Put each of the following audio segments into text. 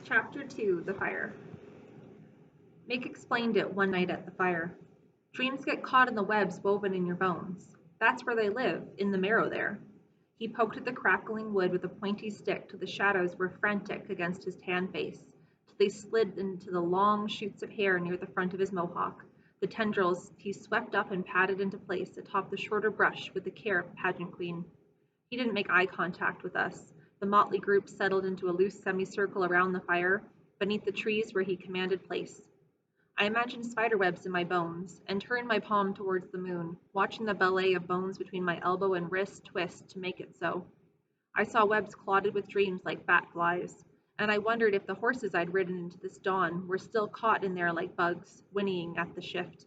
Chapter 2 The Fire. Mick explained it one night at the fire. Dreams get caught in the webs woven in your bones. That's where they live, in the marrow there. He poked at the crackling wood with a pointy stick till the shadows were frantic against his tan face, till they slid into the long shoots of hair near the front of his mohawk, the tendrils he swept up and patted into place atop the shorter brush with the care of a pageant queen. He didn't make eye contact with us. The motley group settled into a loose semicircle around the fire, beneath the trees where he commanded place. I imagined spiderwebs in my bones, and turned my palm towards the moon, watching the ballet of bones between my elbow and wrist twist to make it so. I saw webs clotted with dreams like bat flies, and I wondered if the horses I'd ridden into this dawn were still caught in there like bugs, whinnying at the shift.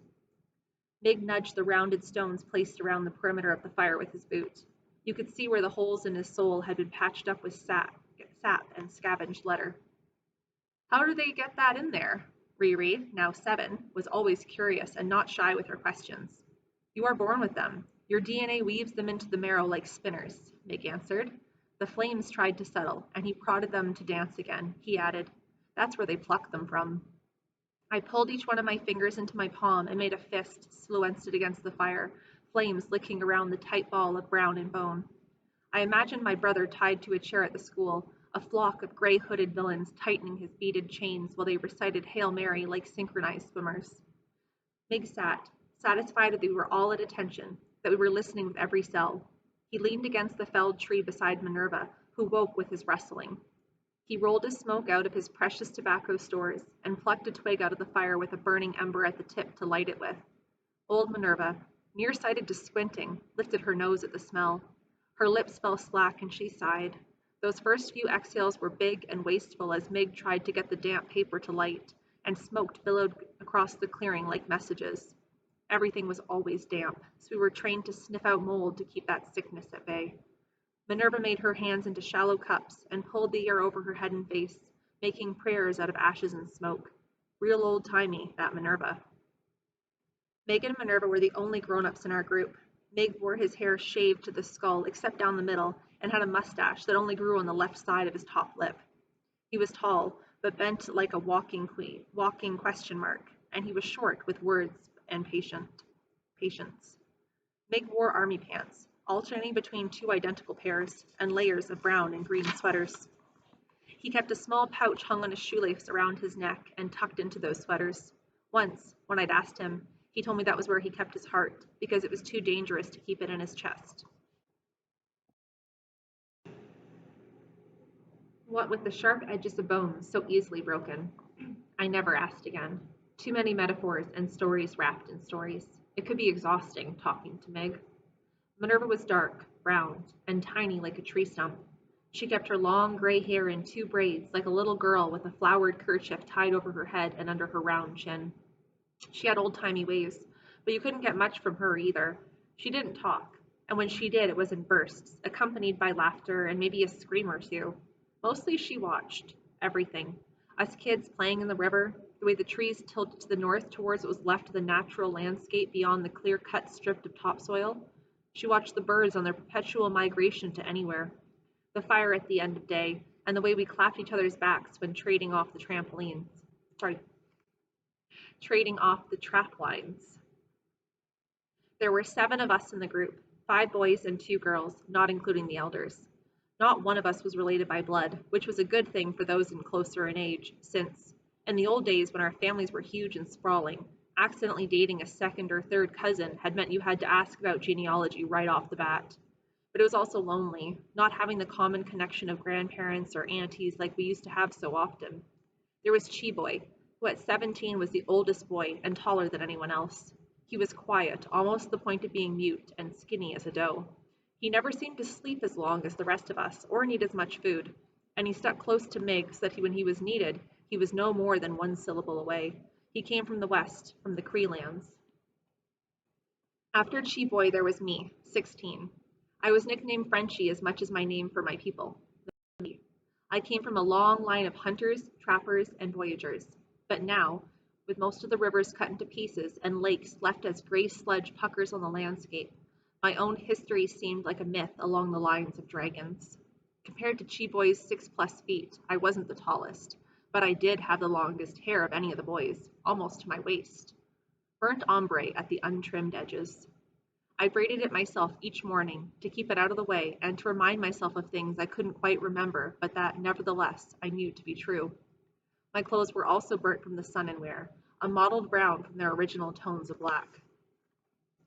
Mig nudged the rounded stones placed around the perimeter of the fire with his boot. You could see where the holes in his sole had been patched up with sap and scavenged leather. How do they get that in there? Riri, now 7, was always curious and not shy with her questions. You are born with them. Your DNA weaves them into the marrow like spinners, Mig answered. The flames tried to settle, and he prodded them to dance again. He added, that's where they pluck them from. I pulled each one of my fingers into my palm and made a fist, sluenced it against the fire, flames licking around the tight ball of brown and bone. I imagined my brother tied to a chair at the school, a flock of gray-hooded villains tightening his beaded chains while they recited Hail Mary like synchronized swimmers. Mig sat, satisfied that we were all at attention, that we were listening with every cell. He leaned against the felled tree beside Minerva, who woke with his rustling. He rolled his smoke out of his precious tobacco stores and plucked a twig out of the fire with a burning ember at the tip to light it with. Old Minerva, nearsighted to squinting, lifted her nose at the smell. Her lips fell slack and she sighed. Those first few exhales were big and wasteful as Mig tried to get the damp paper to light, and smoke billowed across the clearing like messages. Everything was always damp, so we were trained to sniff out mold to keep that sickness at bay. Minerva made her hands into shallow cups and pulled the air over her head and face, making prayers out of ashes and smoke. Real old-timey, that Minerva. Meg and Minerva were the only grown-ups in our group. Meg wore his hair shaved to the skull, except down the middle, and had a mustache that only grew on the left side of his top lip. He was tall, but bent like a walking question mark, and he was short with words and patience. Meg wore army pants, alternating between 2 identical pairs, and layers of brown and green sweaters. He kept a small pouch hung on a shoelace around his neck and tucked into those sweaters. Once, when I'd asked him, he told me that was where he kept his heart, because it was too dangerous to keep it in his chest. What with the sharp edges of bones so easily broken? I never asked again. Too many metaphors and stories wrapped in stories. It could be exhausting talking to Meg. Minerva was dark, brown, and tiny like a tree stump. She kept her long gray hair in 2 braids like a little girl with a flowered kerchief tied over her head and under her round chin. She had old-timey ways, but you couldn't get much from her either. She didn't talk, and when she did, it was in bursts, accompanied by laughter and maybe a scream or two. Mostly she watched everything. Us kids playing in the river, the way the trees tilted to the north towards what was left of the natural landscape beyond the clear-cut strip of topsoil. She watched the birds on their perpetual migration to anywhere. The fire at the end of day, and the way we clapped each other's backs when trading off the trap lines. There were 7 of us in the group, 5 boys and 2 girls, not including the elders. Not one of us was related by blood, which was a good thing for those in closer in age, since, in the old days when our families were huge and sprawling, accidentally dating a 2nd or 3rd cousin had meant you had to ask about genealogy right off the bat. But it was also lonely, not having the common connection of grandparents or aunties like we used to have so often. There was Chi-Boy, who at 17 was the oldest boy and taller than anyone else. He was quiet, almost to the point of being mute, and skinny as a doe. He never seemed to sleep as long as the rest of us, or need as much food, and he stuck close to Mig so that when he was needed, he was no more than 1 syllable away. He came from the west, from the Cree lands. After Chi-Boy, there was me, 16. I was nicknamed Frenchie as much as my name for my people. I came from a long line of hunters, trappers, and voyagers, but now, with most of the rivers cut into pieces and lakes left as gray sludge puckers on the landscape, my own history seemed like a myth along the lines of dragons. Compared to Chi-Boy's 6+ feet, I wasn't the tallest, But I did have the longest hair of any of the boys, almost to my waist. Burnt ombre at the untrimmed edges. I braided it myself each morning to keep it out of the way and to remind myself of things I couldn't quite remember, but that, nevertheless, I knew to be true. My clothes were also burnt from the sun and wear, a mottled brown from their original tones of black.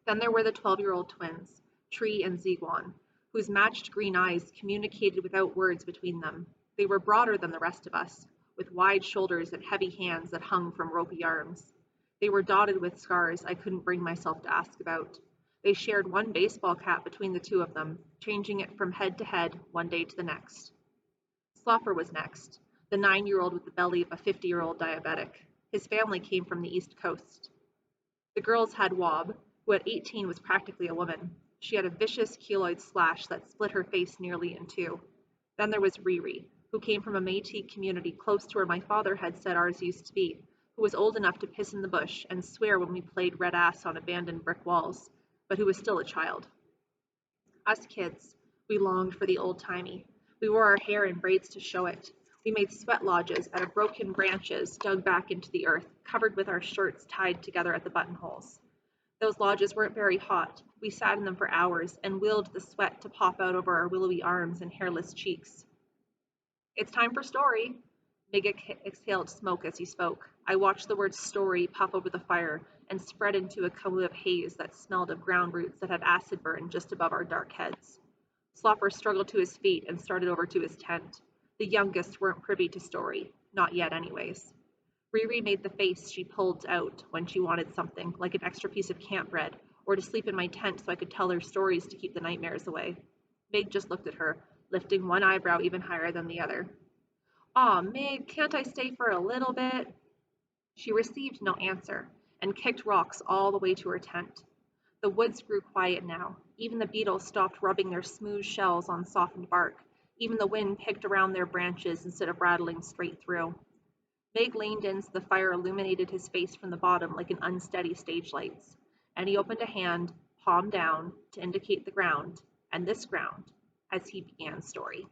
Then there were the 12-year-old twins, Tree and Ziguan, whose matched green eyes communicated without words between them. They were broader than the rest of us, with wide shoulders and heavy hands that hung from ropey arms. They were dotted with scars I couldn't bring myself to ask about. They shared one baseball cap between the two of them, changing it from head to head one day to the next. Slopper was next, the 9-year-old with the belly of a 50-year-old diabetic. His family came from the East Coast. The girls had Wob, who at 18 was practically a woman. She had a vicious keloid slash that split her face nearly in two. Then there was Riri, who came from a Métis community close to where my father had said ours used to be, who was old enough to piss in the bush and swear when we played red ass on abandoned brick walls, but who was still a child. Us kids, we longed for the old-timey. We wore our hair in braids to show it. We made sweat lodges out of broken branches dug back into the earth, covered with our shirts tied together at the buttonholes. Those lodges weren't very hot. We sat in them for hours and willed the sweat to pop out over our willowy arms and hairless cheeks. It's time for story. Mig exhaled smoke as he spoke. I watched the word story pop over the fire and spread into a cone of haze that smelled of ground roots that had acid burn just above our dark heads. Slopper struggled to his feet and started over to his tent. The youngest weren't privy to story. Not yet, anyways. Riri made the face she pulled out when she wanted something, like an extra piece of camp bread, or to sleep in my tent so I could tell her stories to keep the nightmares away. Mig just looked at her, lifting one eyebrow even higher than the other. "Aw, Mig, can't I stay for a little bit?" She received no answer, and kicked rocks all the way to her tent. The woods grew quiet now. Even the beetles stopped rubbing their smooth shells on softened bark. Even the wind picked around their branches instead of rattling straight through. Meg leaned in so the fire illuminated his face from the bottom like an unsteady stage lights, and he opened a hand, palm down, to indicate the ground, and this ground, as he began story.